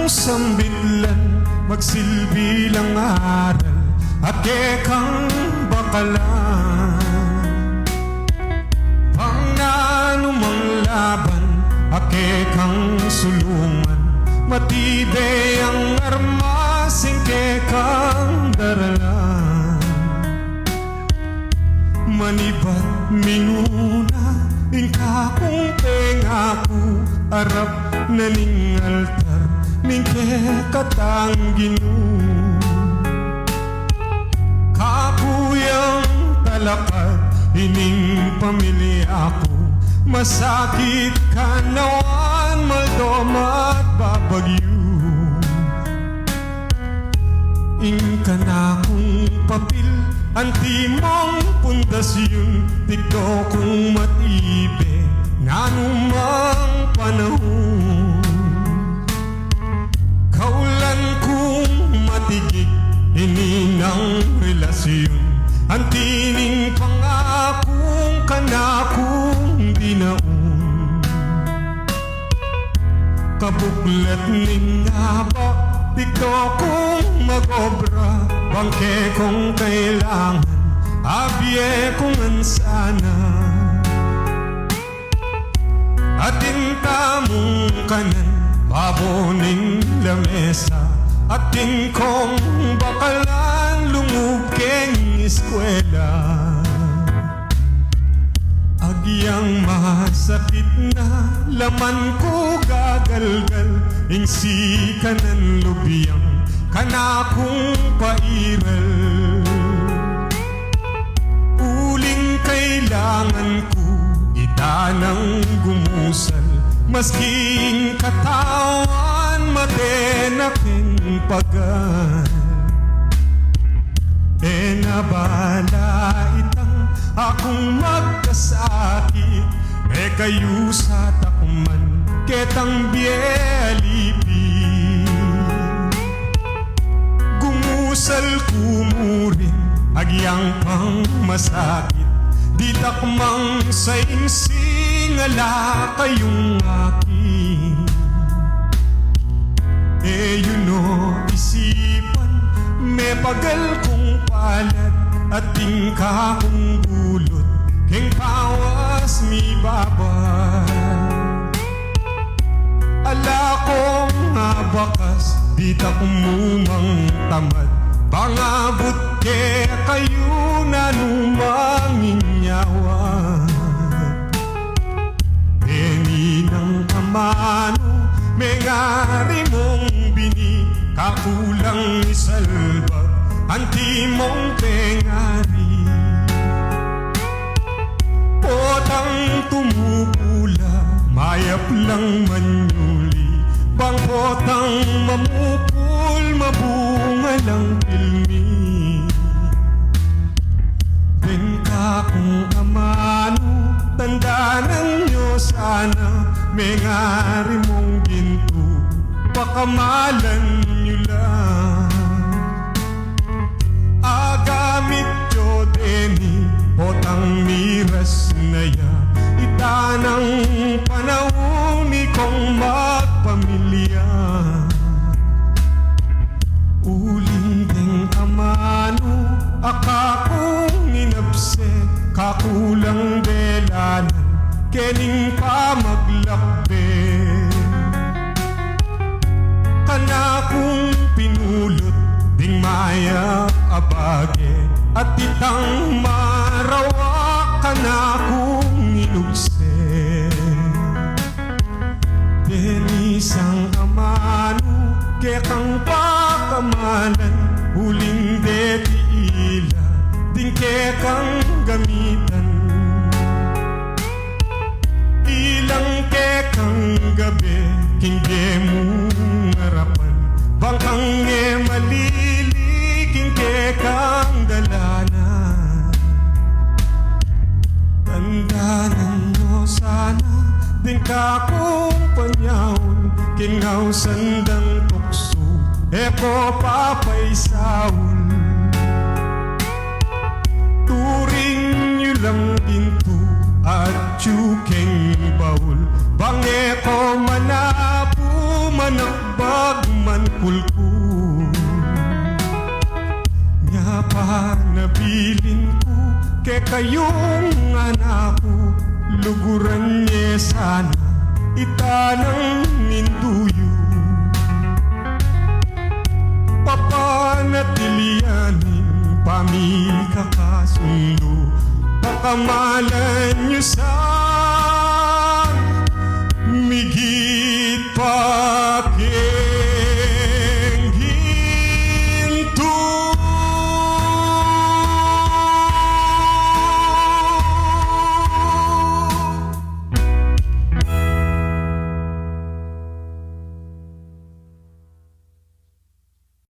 sambitlan, magsilbi lang aral, ake kang bakalan. Panganumang laban, ake kang sulungan, matibay ang armas, singke kang daralan. Manibat minuna, ingka kung pengaku, arap na ning altar, ningke katang Ginoo. Kakuyang talakad, ining pamilya ko, masakit kanawan, maldom at babagyo. Ingka na kong papil, antimong pundasyon, tigdo kong matibe, nanumang panahon. Kaulan kong matigig, ininang relasyon, antining pangakong kanakong dinaon. Kabuklat ning haba, tigdo kong mag-obra, bangke kong kailangan, abye kong ansana. Atin tamong kanan, baboning lamesa, atin kong bakalan, lumugkeng eskwela. Agyang masakit na laman ko gagalgal, ingsi kanan lubiyang kanakong pairal. Uling kailangan ko itanang gumusal, masking katawan matenaking pagal. E nabala itang akong magkasakit, e kayo sa takman ketang bielipi. Gumusal kumurin, agyang pang masakit, di takmang sa insing ala kayong akin. E yun o isipan, may pagal kong palad, at tingka kong bulot, keng pawas mi babal. Ala kong abakas, di takmumang tamad, pangabot ke kayo na numangingyawan. Deni ng amano, mengari mong bini, kakulang isalbag, anti mong pengari. Potang tumupula, mayap lang manyuli, bang potang mamupul, mabunga lang pilmi. Bengka kong amano, tandaanan nyo sana, mengari mong ginto, pakamalan nyo lang. Agamit yo deni, potang miras na ya, itanang panahon ikong magpamilya. Uling ding amano, akakong inapse, kakulang delanan, kening pa maglakbe. Kanakong pinulot, ding mayak abage, at itang marawa kanakong inugse. Denisang amano, kekang pakamalan, huling deti ila, ding kekang gamitan. Ilang kekang gabi, kingge mong harapan, bangkang nge maliliking kekang dalanan. Tandaanan nyo sana, din kakong panyawon, kingaw sandang tukso, eko papay saul. Turing nyo lang ginto, at tsukeng baul, bange ko manapu manakbag Ke kayong anak ko, luguran niya sana itanang ninduyo. Papanatilianin pamilya kakasundo, pakamalan niyo sa migi